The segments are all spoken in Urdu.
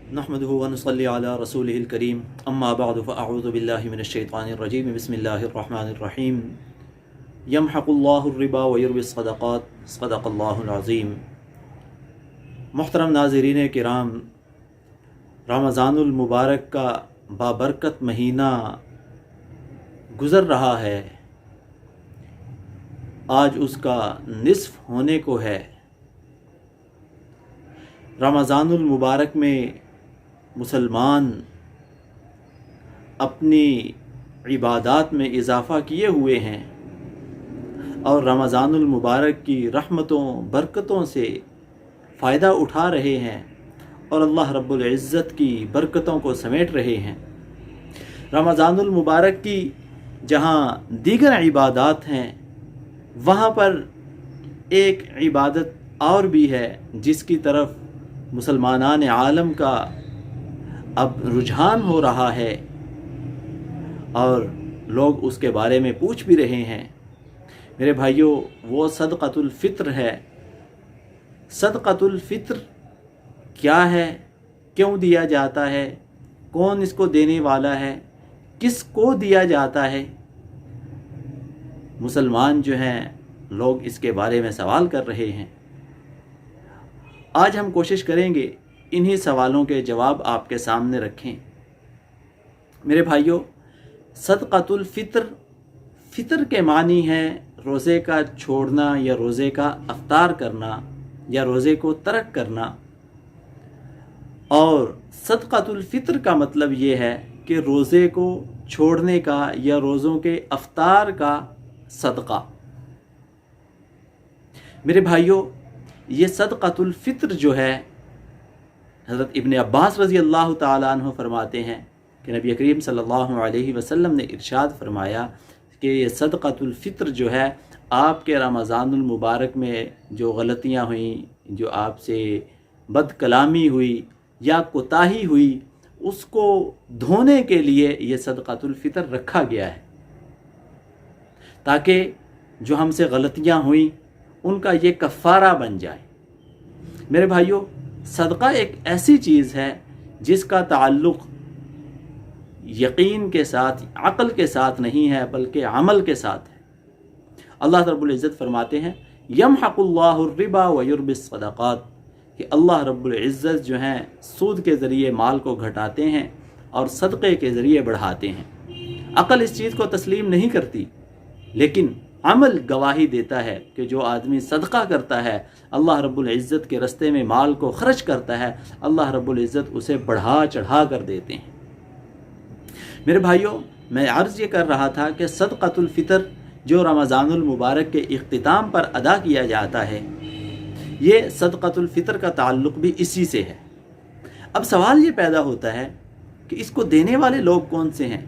نحمده ونصلي على رسوله الكريم اما بعد فاعوذ بالله من الشيطان الرجيم بسم الله الرحمن الرحيم يمحق الله الربا ويربي الصدقات صدق الله العظيم۔ محترم ناظرین کرام، رمضان المبارک کا بابرکت مہینہ گزر رہا ہے، آج اس کا نصف ہونے کو ہے۔ رمضان المبارک میں مسلمان اپنی عبادات میں اضافہ کیے ہوئے ہیں اور رمضان المبارک کی رحمتوں برکتوں سے فائدہ اٹھا رہے ہیں اور اللہ رب العزت کی برکتوں کو سمیٹ رہے ہیں۔ رمضان المبارک کی جہاں دیگر عبادات ہیں، وہاں پر ایک عبادت اور بھی ہے جس کی طرف مسلمانان عالم کا اب رجحان ہو رہا ہے اور لوگ اس کے بارے میں پوچھ بھی رہے ہیں۔ میرے بھائیوں، وہ صدقۃ الفطر ہے۔ صدقۃ الفطر کیا ہے؟ کیوں دیا جاتا ہے؟ کون اس کو دینے والا ہے؟ کس کو دیا جاتا ہے؟ مسلمان جو ہیں لوگ اس کے بارے میں سوال کر رہے ہیں۔ آج ہم کوشش کریں گے انہی سوالوں کے جواب آپ کے سامنے رکھیں۔ میرے بھائیوں، صدقۃ الفطر، فطر کے معنی ہے روزے کا چھوڑنا یا روزے کا افطار کرنا یا روزے کو ترک کرنا، اور صدقۃ الفطر کا مطلب یہ ہے کہ روزے کو چھوڑنے کا یا روزوں کے افطار کا صدقہ۔ میرے بھائیوں، یہ صدقۃ الفطر جو ہے، حضرت ابن عباس رضی اللہ تعالیٰ عنہ فرماتے ہیں کہ نبی کریم صلی اللہ علیہ وسلم نے ارشاد فرمایا کہ یہ صدقۃ الفطر جو ہے، آپ کے رمضان المبارک میں جو غلطیاں ہوئیں، جو آپ سے بد کلامی ہوئی یا کوتاہی ہوئی، اس کو دھونے کے لیے یہ صدقۃ الفطر رکھا گیا ہے، تاکہ جو ہم سے غلطیاں ہوئیں ان کا یہ کفارہ بن جائے۔ میرے بھائیوں، صدقہ ایک ایسی چیز ہے جس کا تعلق یقین کے ساتھ، عقل کے ساتھ نہیں ہے بلکہ عمل کے ساتھ ہے۔ اللہ رب العزت فرماتے ہیں یمحق اللہ الربا ویربی الصدقات، کہ اللہ رب العزت جو ہیں سود کے ذریعے مال کو گھٹاتے ہیں اور صدقے کے ذریعے بڑھاتے ہیں۔ عقل اس چیز کو تسلیم نہیں کرتی، لیکن عمل گواہی دیتا ہے کہ جو آدمی صدقہ کرتا ہے، اللہ رب العزت کے رستے میں مال کو خرچ کرتا ہے، اللہ رب العزت اسے بڑھا چڑھا کر دیتے ہیں۔ میرے بھائیوں، میں عرض یہ کر رہا تھا کہ صدقۃ الفطر جو رمضان المبارک کے اختتام پر ادا کیا جاتا ہے، یہ صدقۃ الفطر کا تعلق بھی اسی سے ہے۔ اب سوال یہ پیدا ہوتا ہے کہ اس کو دینے والے لوگ کون سے ہیں؟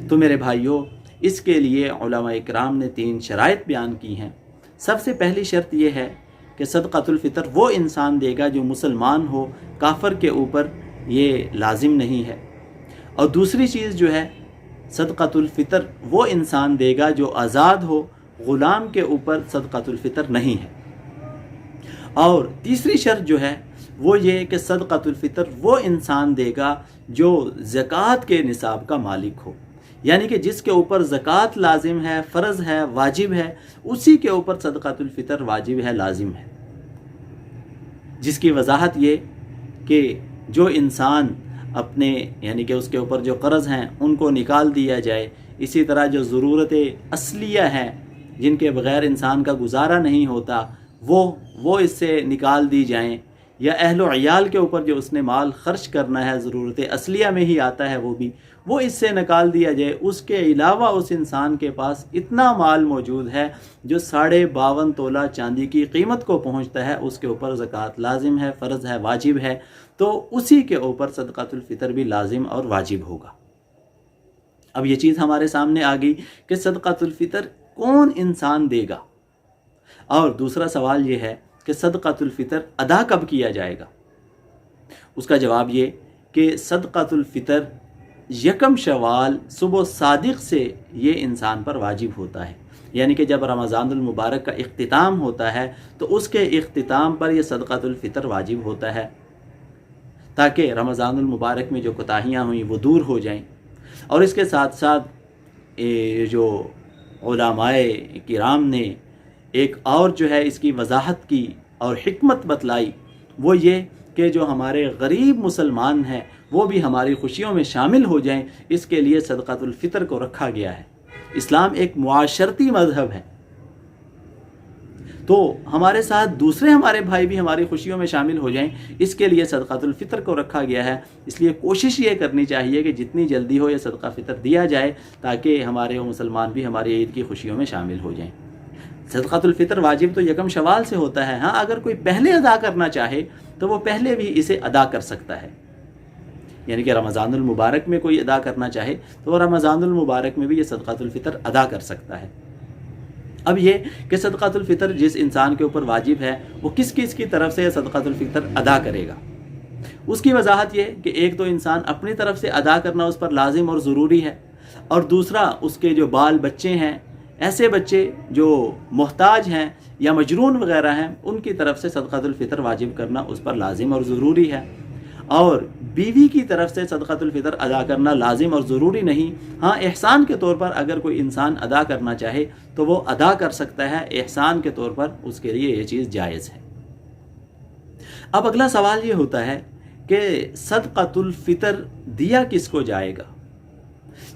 تو میرے بھائیوں، اس کے لیے علماء اکرام نے 3 شرائط بیان کی ہیں۔ سب سے پہلی شرط یہ ہے کہ صدقۃ الفطر وہ انسان دے گا جو مسلمان ہو، کافر کے اوپر یہ لازم نہیں ہے۔ اور دوسری چیز جو ہے، صدقۃ الفطر وہ انسان دے گا جو آزاد ہو، غلام کے اوپر صدقۃ الفطر نہیں ہے۔ اور تیسری شرط جو ہے وہ یہ کہ صدقۃ الفطر وہ انسان دے گا جو زکوٰۃ کے نصاب کا مالک ہو، یعنی کہ جس کے اوپر زکوٰۃ لازم ہے، فرض ہے، واجب ہے، اسی کے اوپر صدقۃ الفطر واجب ہے، لازم ہے۔ جس کی وضاحت یہ کہ جو انسان اپنے، یعنی کہ اس کے اوپر جو قرض ہیں ان کو نکال دیا جائے، اسی طرح جو ضرورت اصلیہ ہیں جن کے بغیر انسان کا گزارا نہیں ہوتا، وہ اس سے نکال دی جائیں، یا اہل و عیال کے اوپر جو اس نے مال خرچ کرنا ہے ضرورت اصلیہ میں ہی آتا ہے، وہ اس سے نکال دیا جائے۔ اس کے علاوہ اس انسان کے پاس اتنا مال موجود ہے جو 52.5 تولہ چاندی کی قیمت کو پہنچتا ہے، اس کے اوپر زکوٰۃ لازم ہے، فرض ہے، واجب ہے، تو اسی کے اوپر صدقۃ الفطر بھی لازم اور واجب ہوگا۔ اب یہ چیز ہمارے سامنے آ گئی کہ صدقۃ الفطر کون انسان دے گا، اور دوسرا سوال یہ ہے کہ صدقۃ الفطر ادا کب کیا جائے گا؟ اس کا جواب یہ کہ صدقۃ الفطر 1 شوال صبح صادق سے یہ انسان پر واجب ہوتا ہے، یعنی کہ جب رمضان المبارک کا اختتام ہوتا ہے تو اس کے اختتام پر یہ صدقۃ الفطر واجب ہوتا ہے۔ تاکہ رمضان المبارک میں جو کوتاہیاں ہوئیں وہ دور ہو جائیں۔ اور اس کے ساتھ ساتھ جو علماء کرام نے ایک اور جو ہے اس کی وضاحت کی اور حکمت بتلائی، وہ یہ کہ جو ہمارے غریب مسلمان ہیں وہ بھی ہماری خوشیوں میں شامل ہو جائیں، اس کے لیے صدقۃ الفطر کو رکھا گیا ہے۔ اسلام ایک معاشرتی مذہب ہے، تو ہمارے ساتھ دوسرے ہمارے بھائی بھی ہماری خوشیوں میں شامل ہو جائیں، اس کے لیے صدقۃ الفطر کو رکھا گیا ہے۔ اس لیے کوشش یہ کرنی چاہیے کہ جتنی جلدی ہو یہ صدقہ فطر دیا جائے، تاکہ ہمارے مسلمان بھی ہماری عید کی خوشیوں میں شامل ہو جائیں۔ صدقۃ الفطر واجب تو یکم شوال سے ہوتا ہے، ہاں اگر کوئی پہلے ادا کرنا چاہے تو وہ پہلے بھی اسے ادا کر سکتا ہے، یعنی کہ رمضان المبارک میں کوئی ادا کرنا چاہے تو وہ رمضان المبارک میں بھی یہ صدقۃ الفطر ادا کر سکتا ہے۔ اب یہ کہ صدقۃ الفطر جس انسان کے اوپر واجب ہے وہ کس کس کی طرف سے صدقۃ الفطر ادا کرے گا، اس کی وضاحت یہ کہ ایک تو انسان اپنی طرف سے ادا کرنا اس پر لازم اور ضروری ہے، اور دوسرا اس کے جو بال بچے ہیں، ایسے بچے جو محتاج ہیں یا مجنون وغیرہ ہیں، ان کی طرف سے صدقۃ الفطر واجب کرنا اس پر لازم اور ضروری ہے۔ اور بیوی کی طرف سے صدقۃ الفطر ادا کرنا لازم اور ضروری نہیں، ہاں احسان کے طور پر اگر کوئی انسان ادا کرنا چاہے تو وہ ادا کر سکتا ہے، احسان کے طور پر اس کے لیے یہ چیز جائز ہے۔ اب اگلا سوال یہ ہوتا ہے کہ صدقۃ الفطر دیا کس کو جائے گا؟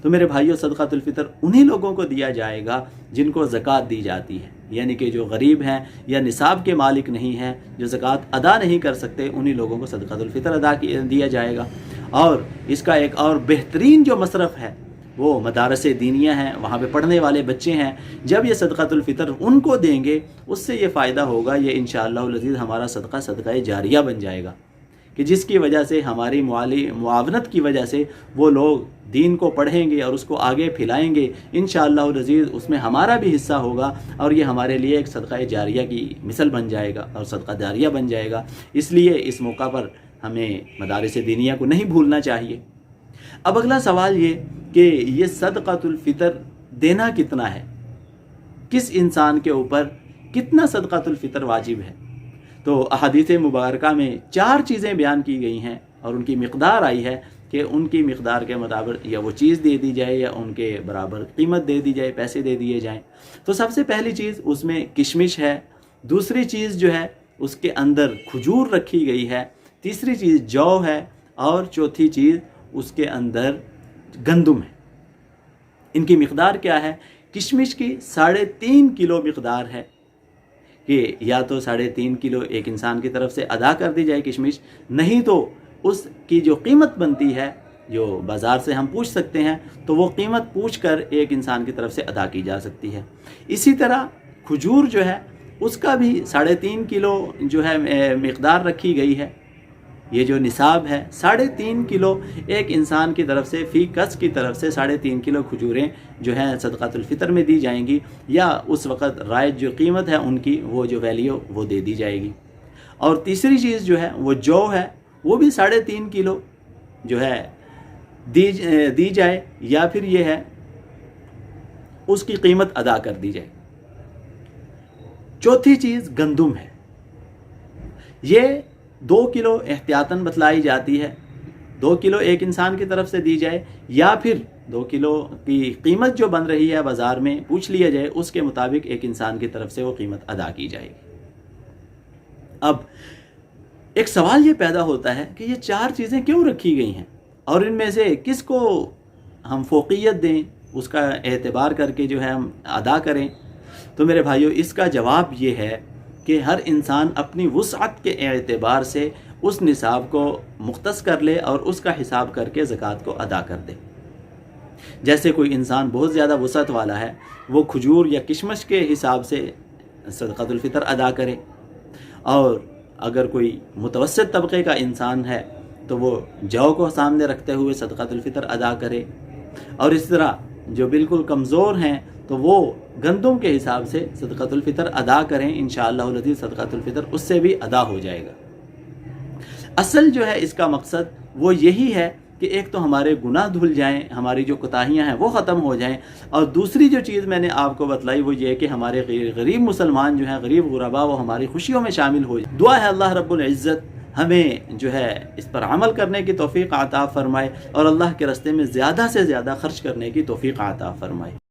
تو میرے بھائیوں، صدقۃ الفطر انہی لوگوں کو دیا جائے گا جن کو زکوٰۃ دی جاتی ہے، یعنی کہ جو غریب ہیں یا نصاب کے مالک نہیں ہیں، جو زکوٰۃ ادا نہیں کر سکتے، انہی لوگوں کو صدقۃ الفطر دیا جائے گا۔ اور اس کا ایک اور بہترین جو مصرف ہے وہ مدارس دینیہ ہیں، وہاں پہ پڑھنے والے بچے ہیں، جب یہ صدقۃ الفطر ان کو دیں گے اس سے یہ فائدہ ہوگا، یہ انشاءاللہ العزیز ہمارا صدقہ جاریہ بن جائے گا، کہ جس کی وجہ سے ہماری معاونت کی وجہ سے وہ لوگ دین کو پڑھیں گے اور اس کو آگے پھیلائیں گے، انشاءاللہ العزیز اس میں ہمارا بھی حصہ ہوگا، اور یہ ہمارے لیے ایک صدقہ جاریہ کی مثل بن جائے گا اور صدقہ جاریہ بن جائے گا۔ اس لیے اس موقع پر ہمیں مدارس دینیہ کو نہیں بھولنا چاہیے۔ اب اگلا سوال یہ کہ یہ صدقۃ الفطر دینا کتنا ہے، کس انسان کے اوپر کتنا صدقۃ الفطر واجب ہے؟ تو احادیث مبارکہ میں 4 چیزیں بیان کی گئی ہیں اور ان کی مقدار آئی ہے کہ ان کی مقدار کے مطابق یا وہ چیز دے دی جائے یا ان کے برابر قیمت دے دی جائے، پیسے دے دیے جائیں۔ تو سب سے پہلی چیز اس میں کشمش ہے، دوسری چیز جو ہے اس کے اندر کھجور رکھی گئی ہے، تیسری چیز جو ہے، اور چوتھی چیز اس کے اندر گندم ہے۔ ان کی مقدار کیا ہے؟ کشمش کی 3.5 کلو مقدار ہے، کہ یا تو 3.5 کلو ایک انسان کی طرف سے ادا کر دی جائے کشمش، نہیں تو اس کی جو قیمت بنتی ہے جو بازار سے ہم پوچھ سکتے ہیں تو وہ قیمت پوچھ کر ایک انسان کی طرف سے ادا کی جا سکتی ہے۔ اسی طرح کھجور جو ہے اس کا بھی 3.5 کلو جو ہے مقدار رکھی گئی ہے۔ یہ جو نصاب ہے 3.5 کلو ایک انسان کی طرف سے، فی کس کی طرف سے 3.5 کلو کھجوریں جو ہیں صدقۃ الفطر میں دی جائیں گی، یا اس وقت رائج جو قیمت ہے ان کی وہ جو ویلیو وہ دے دی جائے گی۔ اور تیسری چیز جو ہے وہ جو ہے، وہ بھی 3.5 کلو جو ہے دی جائے، یا پھر یہ ہے اس کی قیمت ادا کر دی جائے۔ چوتھی چیز گندم ہے، یہ 2 کلو احتیاطاً بتلائی جاتی ہے، 2 کلو ایک انسان کی طرف سے دی جائے، یا پھر 2 کلو کی قیمت جو بن رہی ہے بازار میں پوچھ لیا جائے، اس کے مطابق ایک انسان کی طرف سے وہ قیمت ادا کی جائے گی۔ اب ایک سوال یہ پیدا ہوتا ہے کہ یہ 4 چیزیں کیوں رکھی گئی ہیں، اور ان میں سے کس کو ہم فوقیت دیں، اس کا اعتبار کر کے جو ہے ہم ادا کریں؟ تو میرے بھائیوں، اس کا جواب یہ ہے کہ ہر انسان اپنی وسعت کے اعتبار سے اس نصاب کو مختص کر لے اور اس کا حساب کر کے زکوٰۃ کو ادا کر دے۔ جیسے کوئی انسان بہت زیادہ وسعت والا ہے، وہ کھجور یا کشمش کے حساب سے صدقۃ الفطر ادا کرے، اور اگر کوئی متوسط طبقے کا انسان ہے تو وہ جو کو سامنے رکھتے ہوئے صدقۃ الفطر ادا کرے، اور اس طرح جو بالکل کمزور ہیں تو وہ گندم کے حساب سے صدقۃ الفطر ادا کریں، انشاءاللہ العزیز صدقۃ الفطر اس سے بھی ادا ہو جائے گا۔ اصل جو ہے اس کا مقصد وہ یہی ہے کہ ایک تو ہمارے گناہ دھل جائیں، ہماری جو کوتاہیاں ہیں وہ ختم ہو جائیں، اور دوسری جو چیز میں نے آپ کو بتلائی وہ یہ کہ ہمارے غریب مسلمان جو ہیں، غریب غربا، وہ ہماری خوشیوں میں شامل ہو جائیں۔ دعا ہے اللہ رب العزت ہمیں جو ہے اس پر عمل کرنے کی توفیق عطا فرمائے اور اللہ کے راستے میں زیادہ سے زیادہ خرچ کرنے کی توفیق عطا فرمائے۔